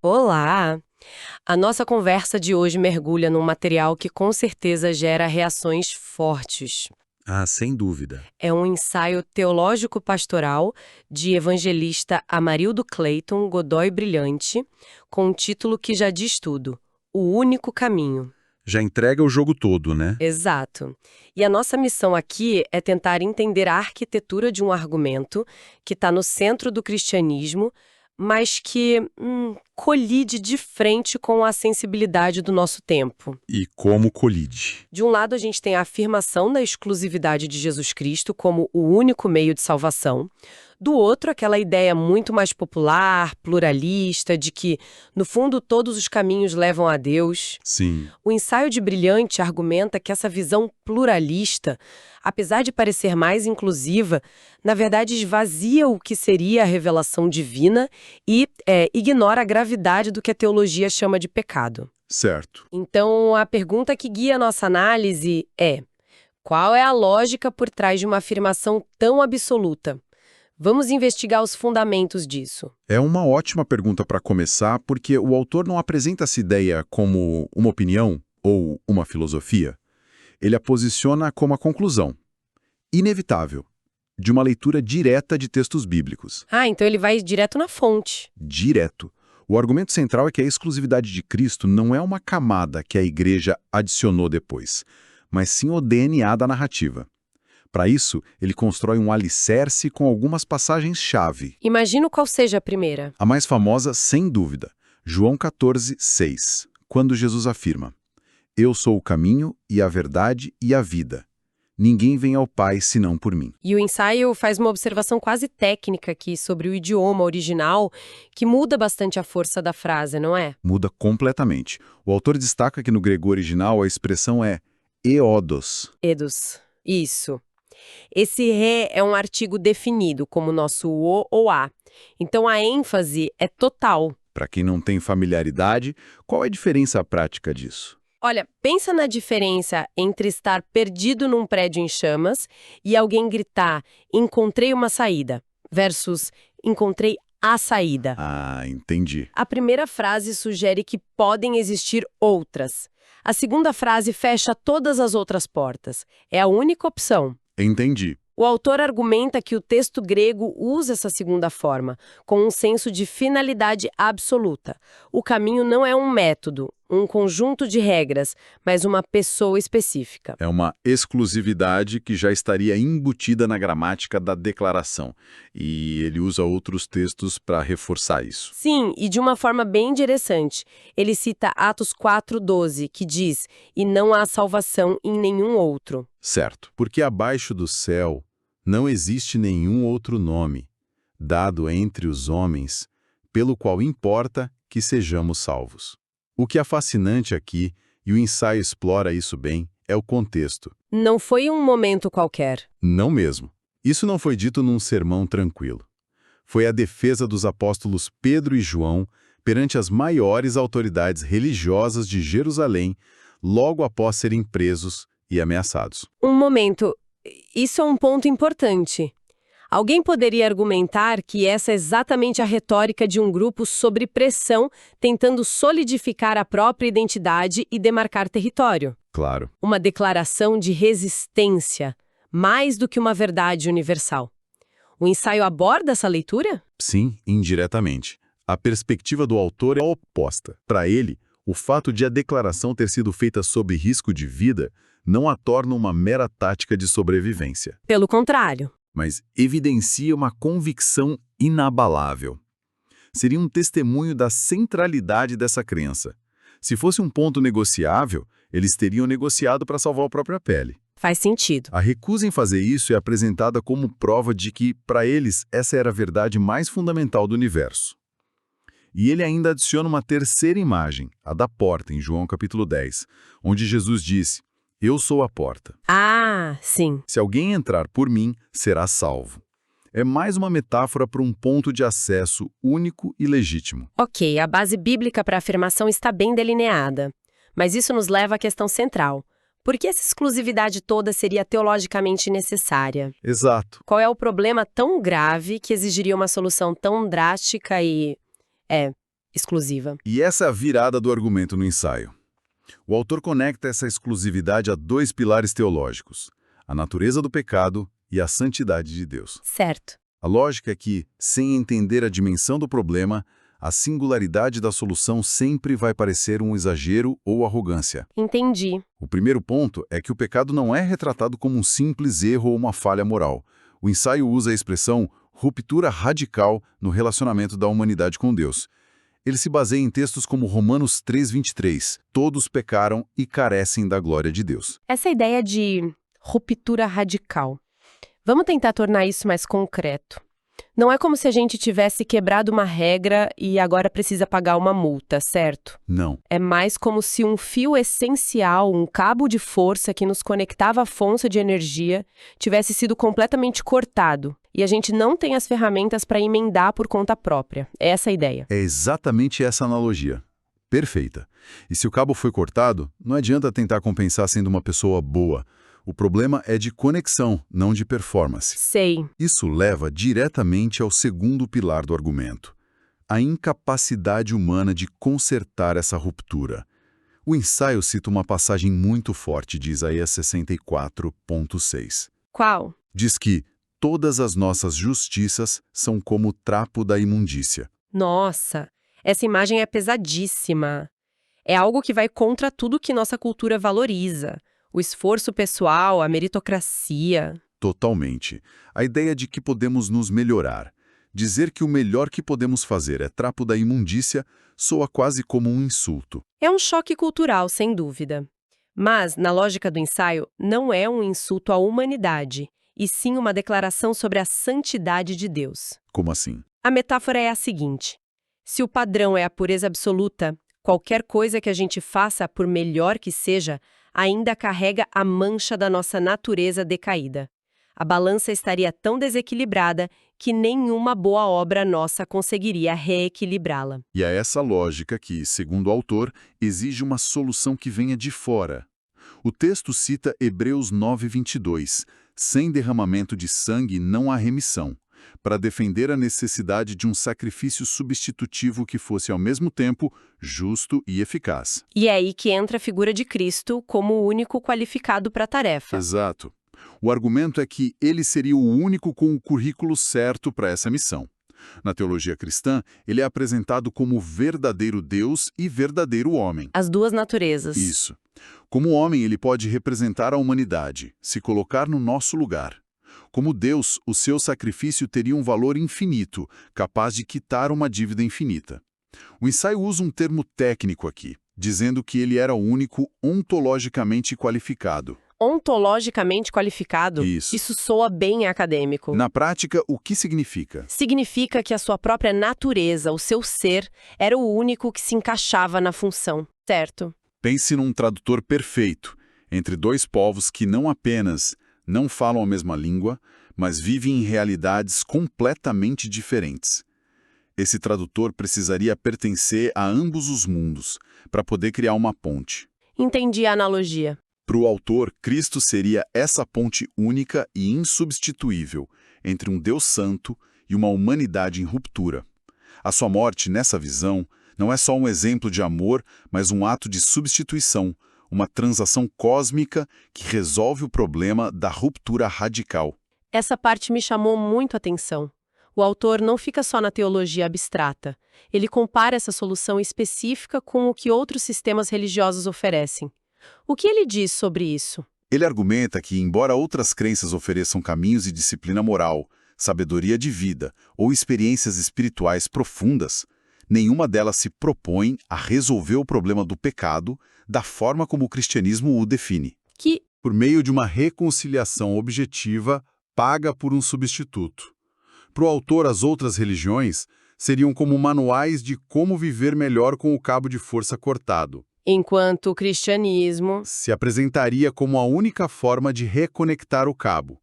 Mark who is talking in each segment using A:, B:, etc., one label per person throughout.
A: Olá! A nossa conversa de hoje mergulha num material que com certeza gera reações fortes.
B: Ah, sem dúvida.
A: É um ensaio teológico-pastoral de evangelista Amarildo Clayton Godoy Brilhante, com um título que já diz tudo: O Único Caminho.
B: Já entrega o jogo todo, né?
A: Exato. E a nossa missão aqui é tentar entender a arquitetura de um argumento que está no centro do cristianismo, mas que colide de frente com a sensibilidade do nosso tempo.
B: E como colide.
A: De um lado, a gente tem a afirmação da exclusividade de Jesus Cristo como o único meio de salvação. Do outro, aquela ideia muito mais popular, pluralista, de que, no fundo, todos os caminhos levam a Deus.
B: Sim.
A: O ensaio de Brilhante argumenta que essa visão pluralista, apesar de parecer mais inclusiva, na verdade esvazia o que seria a revelação divina e ignora a gravidade do que a teologia chama de pecado.
B: Certo.
A: Então, a pergunta que guia a nossa análise é: qual é a lógica por trás de uma afirmação tão absoluta? Vamos investigar os fundamentos disso.
B: É uma ótima pergunta para começar, porque o autor não apresenta essa ideia como uma opinião ou uma filosofia. Ele a posiciona como a conclusão, inevitável, de uma leitura direta de textos bíblicos.
A: Ah, então ele vai direto na fonte.
B: Direto. O argumento central é que a exclusividade de Cristo não é uma camada que a igreja adicionou depois, mas sim o DNA da narrativa. Para isso, ele constrói um alicerce com algumas passagens-chave.
A: Imagino qual seja a primeira.
B: A mais famosa, sem dúvida, João 14:6, quando Jesus afirma: Eu sou o caminho e a verdade e a vida. Ninguém vem ao Pai senão por mim.
A: E o ensaio faz uma observação quase técnica aqui sobre o idioma original, que muda bastante a força da frase, não é?
B: Muda completamente. O autor destaca que no grego original a expressão é eodos.
A: Eidos. Isso. Esse ré é um artigo definido, como o nosso o ou a. Então a ênfase é total.
B: Para quem não tem familiaridade, qual é a diferença prática disso?
A: Olha, pensa na diferença entre estar perdido num prédio em chamas e alguém gritar "encontrei uma saída" versus "encontrei a saída".
B: Ah, entendi.
A: A primeira frase sugere que podem existir outras. A segunda frase fecha todas as outras portas. É a única opção.
B: Entendi.
A: O autor argumenta que o texto grego usa essa segunda forma, com um senso de finalidade absoluta. O caminho não é um método, um conjunto de regras, mas uma pessoa específica.
B: É uma exclusividade que já estaria embutida na gramática da declaração. E ele usa outros textos para reforçar isso.
A: Sim, e de uma forma bem interessante. Ele cita Atos 4:12, que diz: "E não há salvação em nenhum outro".
B: Certo. Porque abaixo do céu não existe nenhum outro nome, dado entre os homens, pelo qual importa que sejamos salvos. O que é fascinante aqui, e o ensaio explora isso bem, é o contexto.
A: Não foi um momento qualquer.
B: Não mesmo. Isso não foi dito num sermão tranquilo. Foi a defesa dos apóstolos Pedro e João perante as maiores autoridades religiosas de Jerusalém, logo após serem presos e ameaçados.
A: Um momento. Isso é um ponto importante. Alguém poderia argumentar que essa é exatamente a retórica de um grupo sob pressão, tentando solidificar a própria identidade e demarcar território.
B: Claro.
A: Uma declaração de resistência, mais do que uma verdade universal. O ensaio aborda essa leitura?
B: Sim, indiretamente. A perspectiva do autor é oposta. Para ele, o fato de a declaração ter sido feita sob risco de vida não a torna uma mera tática de sobrevivência,
A: Pelo contrário.
B: mas evidencia uma convicção inabalável. Seria um testemunho da centralidade dessa crença. Se fosse um ponto negociável, eles teriam negociado para salvar a própria pele.
A: Faz sentido.
B: A recusa em fazer isso é apresentada como prova de que, para eles, essa era a verdade mais fundamental do universo. E ele ainda adiciona uma terceira imagem, a da porta, em João capítulo 10, onde Jesus disse: Eu sou a porta.
A: Ah, sim.
B: Se alguém entrar por mim, será salvo. É mais uma metáfora para um ponto de acesso único e legítimo.
A: Ok, a base bíblica para a afirmação está bem delineada. Mas isso nos leva à questão central. Por que essa exclusividade toda seria teologicamente necessária?
B: Exato.
A: Qual é o problema tão grave que exigiria uma solução tão drástica e, exclusiva.
B: E essa é a virada do argumento no ensaio. O autor conecta essa exclusividade a dois pilares teológicos: a natureza do pecado e a santidade de Deus.
A: Certo.
B: A lógica é que, sem entender a dimensão do problema, a singularidade da solução sempre vai parecer um exagero ou arrogância.
A: Entendi.
B: O primeiro ponto é que o pecado não é retratado como um simples erro ou uma falha moral. O ensaio usa a expressão ruptura radical no relacionamento da humanidade com Deus. Ele se baseia em textos como Romanos 3:23, todos pecaram e carecem da glória de Deus.
A: Essa ideia de ruptura radical. Vamos tentar tornar isso mais concreto. Não é como se a gente tivesse quebrado uma regra e agora precisa pagar uma multa, certo?
B: Não.
A: É mais como se um fio essencial, um cabo de força que nos conectava à fonte de energia, tivesse sido completamente cortado. E a gente não tem as ferramentas para emendar por conta própria. É essa a ideia.
B: É exatamente essa analogia. Perfeita. E se o cabo foi cortado, não adianta tentar compensar sendo uma pessoa boa. O problema é de conexão, não de performance.
A: Sei.
B: Isso leva diretamente ao segundo pilar do argumento: a incapacidade humana de consertar essa ruptura. O ensaio cita uma passagem muito forte de Isaías 64:6.
A: Qual?
B: Diz que todas as nossas justiças são como o trapo da imundícia.
A: Nossa, essa imagem é pesadíssima. É algo que vai contra tudo que nossa cultura valoriza. O esforço pessoal, a meritocracia.
B: Totalmente. A ideia de que podemos nos melhorar. Dizer que o melhor que podemos fazer é trapo da imundícia soa quase como um insulto.
A: É um choque cultural, sem dúvida. Mas, na lógica do ensaio, não é um insulto à humanidade, e sim uma declaração sobre a santidade de Deus.
B: Como assim?
A: A metáfora é a seguinte: se o padrão é a pureza absoluta, qualquer coisa que a gente faça, por melhor que seja, ainda carrega a mancha da nossa natureza decaída. A balança estaria tão desequilibrada que nenhuma boa obra nossa conseguiria reequilibrá-la.
B: E é essa lógica que, segundo o autor, exige uma solução que venha de fora. O texto cita Hebreus 9:22, sem derramamento de sangue não há remissão, para defender a necessidade de um sacrifício substitutivo que fosse ao mesmo tempo justo e eficaz.
A: E é aí que entra a figura de Cristo como o único qualificado para a tarefa.
B: Exato. O argumento é que ele seria o único com o currículo certo para essa missão. Na teologia cristã, ele é apresentado como verdadeiro Deus e verdadeiro homem.
A: As duas naturezas.
B: Isso. Como homem, ele pode representar a humanidade, se colocar no nosso lugar. Como Deus, o seu sacrifício teria um valor infinito, capaz de quitar uma dívida infinita. O ensaio usa um termo técnico aqui, dizendo que ele era o único ontologicamente qualificado.
A: Ontologicamente qualificado?
B: Isso.
A: Isso soa bem acadêmico.
B: Na prática, o que significa?
A: Significa que a sua própria natureza, o seu ser, era o único que se encaixava na função, certo?
B: Pense num tradutor perfeito, entre dois povos que não apenas não falam a mesma língua, mas vivem em realidades completamente diferentes. Esse tradutor precisaria pertencer a ambos os mundos, para poder criar uma ponte.
A: Entendi a analogia.
B: Para o autor, Cristo seria essa ponte única e insubstituível entre um Deus santo e uma humanidade em ruptura. A sua morte, nessa visão, não é só um exemplo de amor, mas um ato de substituição, uma transação cósmica que resolve o problema da ruptura radical.
A: Essa parte me chamou muito a atenção. O autor não fica só na teologia abstrata. Ele compara essa solução específica com o que outros sistemas religiosos oferecem. O que ele diz sobre isso?
B: Ele argumenta que, embora outras crenças ofereçam caminhos de disciplina moral, sabedoria de vida ou experiências espirituais profundas, nenhuma delas se propõe a resolver o problema do pecado da forma como o cristianismo o define.
C: Por meio de uma reconciliação objetiva paga por um substituto. Para o autor, as outras religiões seriam como manuais de como viver melhor com o cabo de força cortado.
A: Enquanto o cristianismo
C: Se apresentaria como a única forma de reconectar o cabo.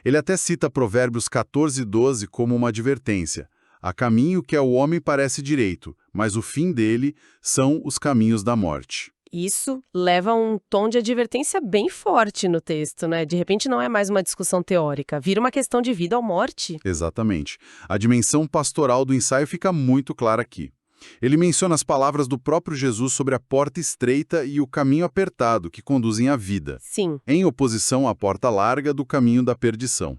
C: Ele até cita Provérbios 14:12 como uma advertência. Há caminho que ao homem parece direito, mas o fim dele são os caminhos da morte.
A: Isso leva a um tom de advertência bem forte no texto, né? De repente não é mais uma discussão teórica, vira uma questão de vida ou morte.
C: Exatamente. A dimensão pastoral do ensaio fica muito clara aqui. Ele menciona as palavras do próprio Jesus sobre a porta estreita e o caminho apertado que conduzem à vida,
A: Sim.
C: em oposição à porta larga do caminho da perdição.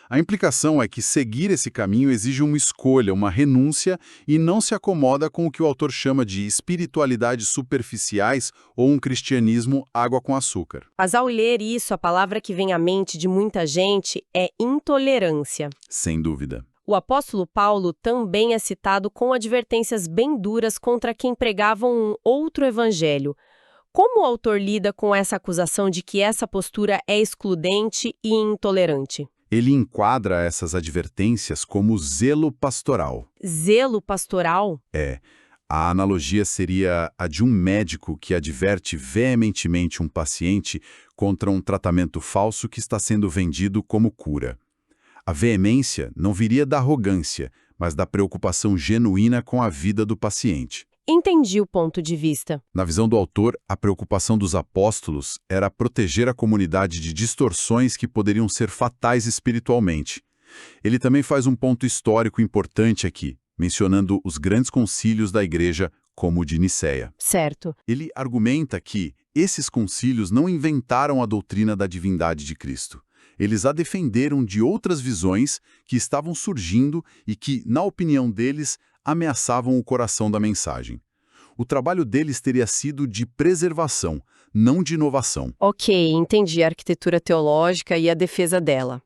C: A implicação é que seguir esse caminho exige uma escolha, uma renúncia, e não se acomoda com o que o autor chama de espiritualidades superficiais ou um cristianismo água com açúcar.
A: Mas ao ler isso, a palavra que vem à mente de muita gente é intolerância.
C: Sem dúvida.
A: O apóstolo Paulo também é citado com advertências bem duras contra quem pregava um outro evangelho. Como o autor lida com essa acusação de que essa postura é excludente e intolerante?
C: Ele enquadra essas advertências como zelo pastoral.
A: Zelo pastoral?
C: A analogia seria a de um médico que adverte veementemente um paciente contra um tratamento falso que está sendo vendido como cura. A veemência não viria da arrogância, mas da preocupação genuína com a vida do paciente.
A: Entendi o ponto de vista.
C: Na visão do autor, a preocupação dos apóstolos era proteger a comunidade de distorções que poderiam ser fatais espiritualmente. Ele também faz um ponto histórico importante aqui, mencionando os grandes concílios da igreja, como o de Nicéia.
A: Certo.
C: Ele argumenta que esses concílios não inventaram a doutrina da divindade de Cristo. Eles a defenderam de outras visões que estavam surgindo e que, na opinião deles, ameaçavam o coração da mensagem. O trabalho deles teria sido de preservação, não de inovação.
A: Ok, entendi a arquitetura teológica e a defesa dela.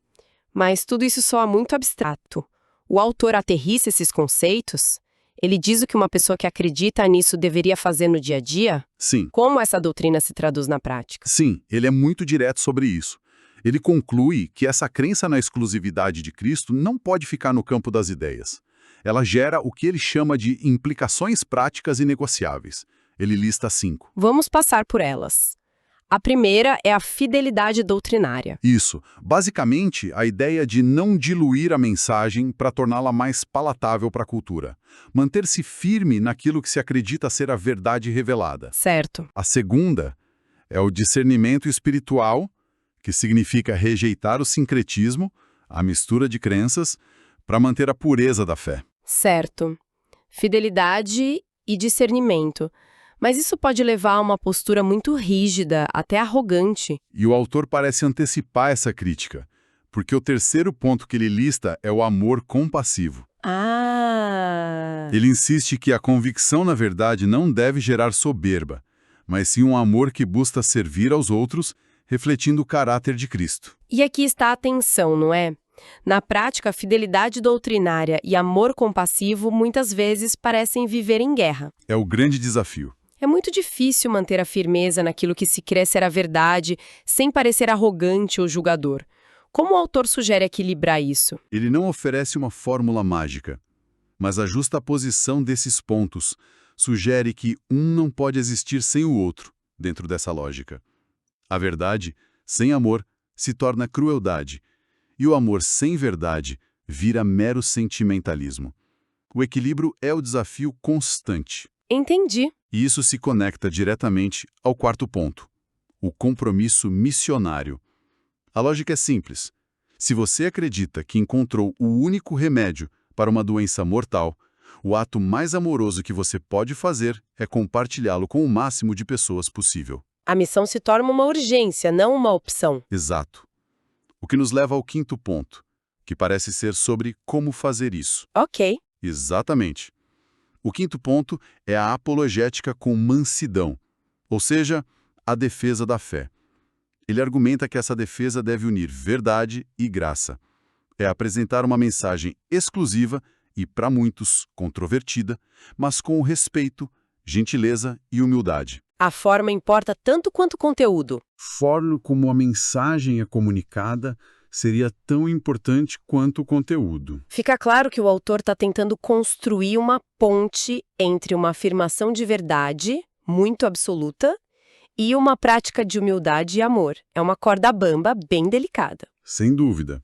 A: Mas tudo isso soa muito abstrato. O autor aterrissa esses conceitos? Ele diz o que uma pessoa que acredita nisso deveria fazer no dia a dia?
C: Sim.
A: Como essa doutrina se traduz na prática?
C: Sim, ele é muito direto sobre isso. Ele conclui que essa crença na exclusividade de Cristo não pode ficar no campo das ideias. Ela gera o que ele chama de implicações práticas inegociáveis. Ele lista 5.
A: Vamos passar por elas. A primeira é a fidelidade doutrinária.
C: Isso. Basicamente, a ideia de não diluir a mensagem para torná-la mais palatável para a cultura. Manter-se firme naquilo que se acredita ser a verdade revelada.
A: Certo.
C: A segunda é o discernimento espiritual, que significa rejeitar o sincretismo, a mistura de crenças, para manter a pureza da fé.
A: Certo. Fidelidade e discernimento. Mas isso pode levar a uma postura muito rígida, até arrogante.
C: E o autor parece antecipar essa crítica, porque o terceiro ponto que ele lista é o amor compassivo. Ele insiste que a convicção, na verdade, não deve gerar soberba, mas sim um amor que busca servir aos outros, refletindo o caráter de Cristo.
A: E aqui está a tensão, não é? Na prática, a fidelidade doutrinária e amor compassivo muitas vezes parecem viver em guerra.
C: É o grande desafio.
A: É muito difícil manter a firmeza naquilo que se crê ser a verdade, sem parecer arrogante ou julgador. Como o autor sugere equilibrar isso?
C: Ele não oferece uma fórmula mágica, mas a justaposição desses pontos sugere que um não pode existir sem o outro, dentro dessa lógica. A verdade, sem amor, se torna crueldade, e o amor sem verdade vira mero sentimentalismo. O equilíbrio é o desafio constante.
A: Entendi.
C: E isso se conecta diretamente ao quarto ponto, o compromisso missionário. A lógica é simples. Se você acredita que encontrou o único remédio para uma doença mortal, o ato mais amoroso que você pode fazer é compartilhá-lo com o máximo de pessoas possível.
A: A missão se torna uma urgência, não uma opção.
C: Exato. O que nos leva ao quinto ponto, que parece ser sobre como fazer isso.
A: Ok.
C: Exatamente. O quinto ponto é a apologética com mansidão, ou seja, a defesa da fé. Ele argumenta que essa defesa deve unir verdade e graça. É apresentar uma mensagem exclusiva e, para muitos, controvertida, mas com respeito, gentileza e humildade.
A: A forma importa tanto quanto o conteúdo.
C: Forma como a mensagem é comunicada seria tão importante quanto o conteúdo.
A: Fica claro que o autor está tentando construir uma ponte entre uma afirmação de verdade, muito absoluta, e uma prática de humildade e amor. É uma corda bamba bem delicada.
C: Sem dúvida.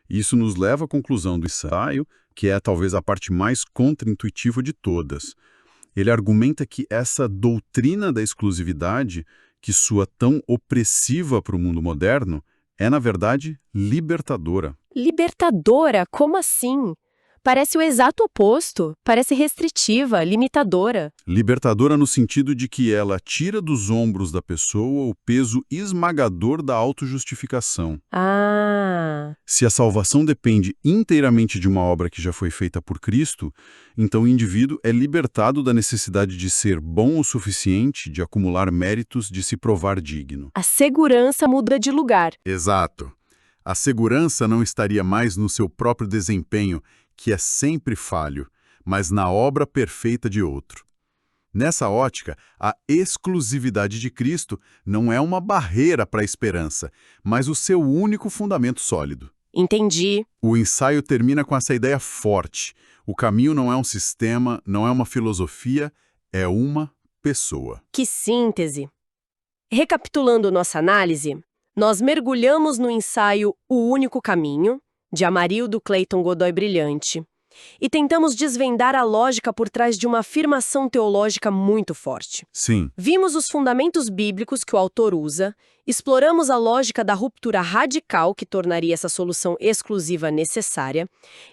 C: Isso nos leva à conclusão do ensaio, que é talvez a parte mais contraintuitiva de todas. Ele argumenta que essa doutrina da exclusividade, que soa tão opressiva para o mundo moderno, é, na verdade, libertadora.
A: Libertadora? Como assim? Parece o exato oposto. Parece restritiva, limitadora.
C: Libertadora no sentido de que ela tira dos ombros da pessoa o peso esmagador da autojustificação.
A: Ah,
C: Se a salvação depende inteiramente de uma obra que já foi feita por Cristo, então o indivíduo é libertado da necessidade de ser bom o suficiente, de acumular méritos, de se provar digno.
A: a segurança muda de lugar.
C: Exato. A segurança não estaria mais no seu próprio desempenho, que é sempre falho, mas na obra perfeita de outro. Nessa ótica, a exclusividade de Cristo não é uma barreira para a esperança, mas o seu único fundamento sólido.
A: Entendi.
C: O ensaio termina com essa ideia forte. O caminho não é um sistema, não é uma filosofia, é uma pessoa.
A: Que síntese! Recapitulando nossa análise, nós mergulhamos no ensaio O Único Caminho, de Amarildo Clayton Godoy Brilhante, e tentamos desvendar a lógica por trás de uma afirmação teológica muito forte.
C: Sim,
A: Vimos os fundamentos bíblicos que o autor usa, exploramos a lógica da ruptura radical que tornaria essa solução exclusiva necessária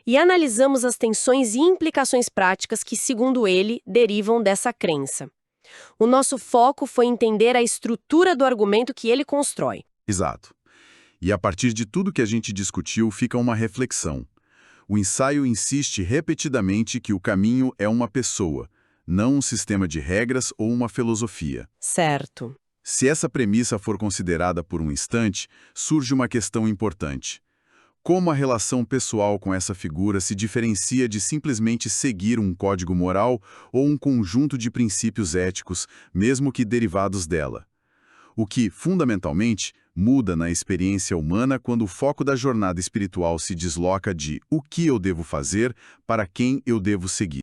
A: e analisamos as tensões e implicações práticas que, segundo ele, derivam dessa crença. O nosso foco foi entender a estrutura do argumento que ele constrói.
C: exato. E a partir de tudo que a gente discutiu, fica uma reflexão. O ensaio insiste repetidamente que o caminho é uma pessoa, não um sistema de regras ou uma filosofia.
A: Certo.
C: Se essa premissa for considerada por um instante, surge uma questão importante. Como a relação pessoal com essa figura se diferencia de simplesmente seguir um código moral ou um conjunto de princípios éticos, mesmo que derivados dela? O que, fundamentalmente, muda na experiência humana quando o foco da jornada espiritual se desloca de o que eu devo fazer para quem eu devo seguir.